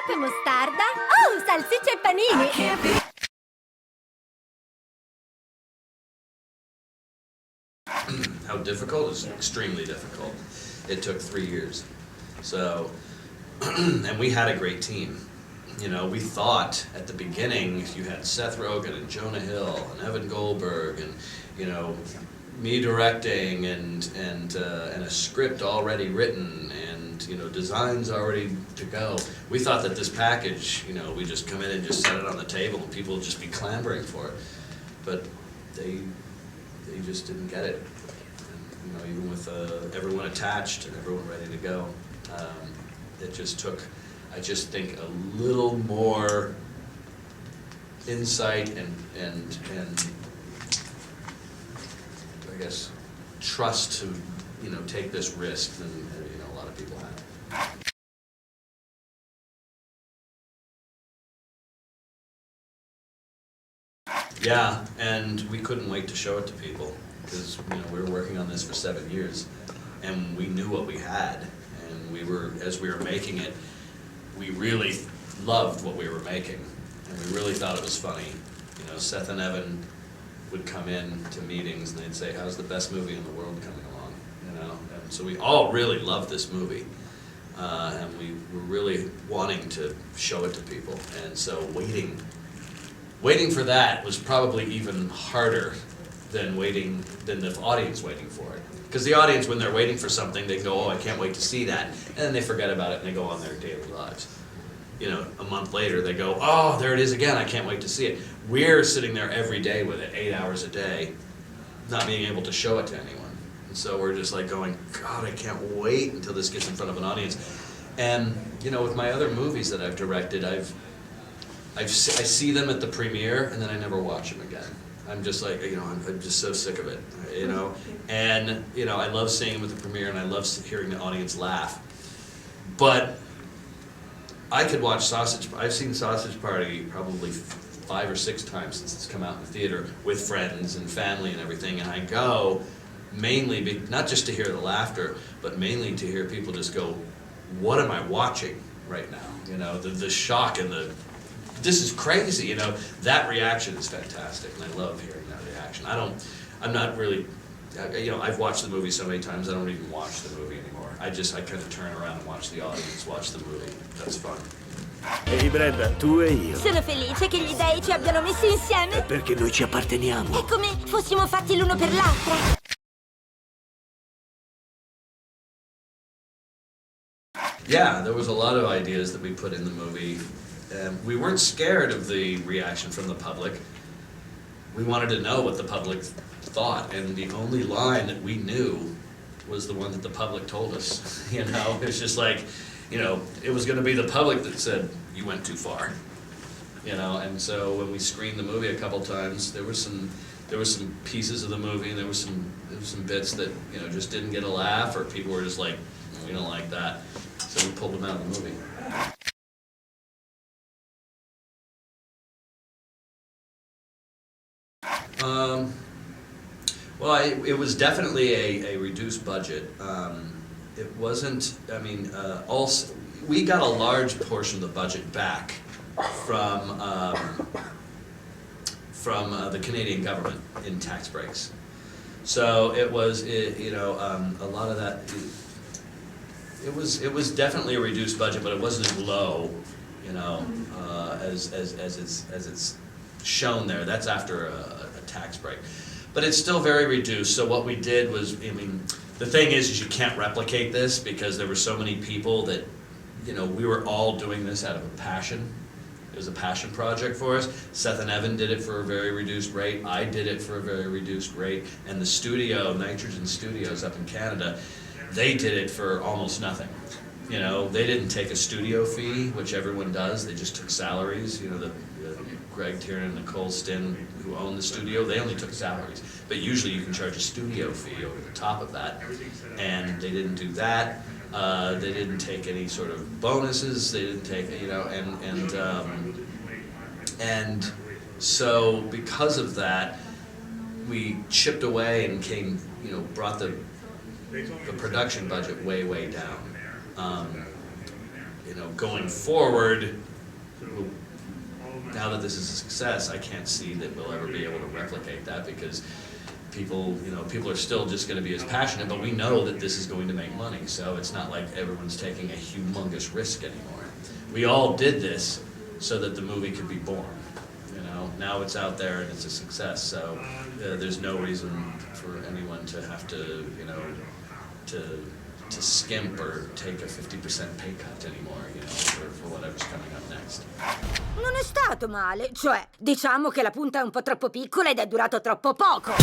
ketchup e mostarda. Oh, salsiccia e panini. How difficult is extremely difficult. It took 3 years. So, and we had a great team. You know, we thought at the beginning you had Seth Rogen and Jonah Hill and Evan Goldberg and, you know, me directing and a script already written and, you know, designs already to go. We thought that this package, you know, we just come in and just set it on the table and people would just be clamoring for it. But they just didn't get it. And, you know, even with everyone attached and everyone ready to go, it just took, I just think, a little more insight and I guess trust to, you know, take this risk than, you know, a lot of people have. Yeah, and we couldn't wait to show it to people because, you know, we were working on this for 7 years and we knew what we had, and we were, as we were making it, we really loved what we were making and we really thought it was funny. You know, Seth and Evan would come in to meetings and they'd say, how's the best movie in the world coming along? You know, and so we all really loved this movie. And we were really wanting to show it to people. And so waiting for that was probably even harder than the audience waiting for it. Because the audience, when they're waiting for something, they go, oh, I can't wait to see that. And then they forget about it and they go on their daily lives. You know, a month later they go, oh, there it is again, I can't wait to see it. We're sitting there every day with it, 8 hours a day, not being able to show it to anyone. And so we're just like going, God, I can't wait until this gets in front of an audience. And, you know, with my other movies that I've directed, I see them at the premiere and then I never watch them again. I'm just like, you know, I'm just so sick of it, you know. And, you know, I love seeing them at the premiere and I love hearing the audience laugh. But I could watch I've seen Sausage Party probably 5 or 6 times since it's come out in the theater with friends and family and everything, and I go mainly, not just to hear the laughter, but mainly to hear people just go, what am I watching right now? You know, the shock and this is crazy, you know. That reaction is fantastic, and I love hearing that reaction. I'm not really, you know, I've watched the movie so many times I don't even watch the movie anymore. I kind of turn around and watch the audience watch the movie. That's fun. Ehi Brenda, tu e io. Sono felice che gli dei ci abbiano messi insieme. Perché noi ci apparteniamo. È come fossimo fatti l'uno per l'altra. Yeah, there was a lot of ideas that we put in the movie. We weren't scared of the reaction from the public. We wanted to know what the public thought, and the only line that we knew was the one that the public told us. You know, it was just like, you know, it was going to be the public that said, you went too far. You know, and so when we screened the movie a couple times, there were some pieces of the movie, and there was some bits that, you know, just didn't get a laugh, or people were just like, we don't like that. So we pulled them out of the movie. Well, it was definitely a reduced budget. It wasn't, I mean, also, we got a large portion of the budget back from the Canadian government in tax breaks. So it was, you know, a lot of that, it was definitely a reduced budget, but it wasn't as low, you know, as it's shown there. That's after a tax break. But it's still very reduced, so what we did was, I mean, the thing is you can't replicate this because there were so many people that, you know, we were all doing this out of a passion. It was a passion project for us. Seth and Evan did it for a very reduced rate. I did it for a very reduced rate. And the studio, Nitrogen Studios up in Canada, they did it for almost nothing. You know, they didn't take a studio fee, which everyone does. They just took salaries. You know, Greg Tiernan and Nicole Stinn, who own the studio, they only took salaries. But usually you can charge a studio fee over the top of that. And they didn't do that. They didn't take any sort of bonuses. They didn't take, you know, and so because of that, we chipped away and came, you know, brought the production budget way down. you know, going forward, now that this is a success, I can't see that we'll ever be able to replicate that because people are still just gonna be as passionate, but we know that this is going to make money, so it's not like everyone's taking a humongous risk anymore. We all did this so that the movie could be born, you know? Now it's out there and it's a success, so there's no reason for anyone to have to, you know, to skimp or take a 50% pay cut anymore, you know, for whatever's coming up next. Non è stato male, cioè, diciamo che la punta è un po' troppo piccola ed è durato troppo poco.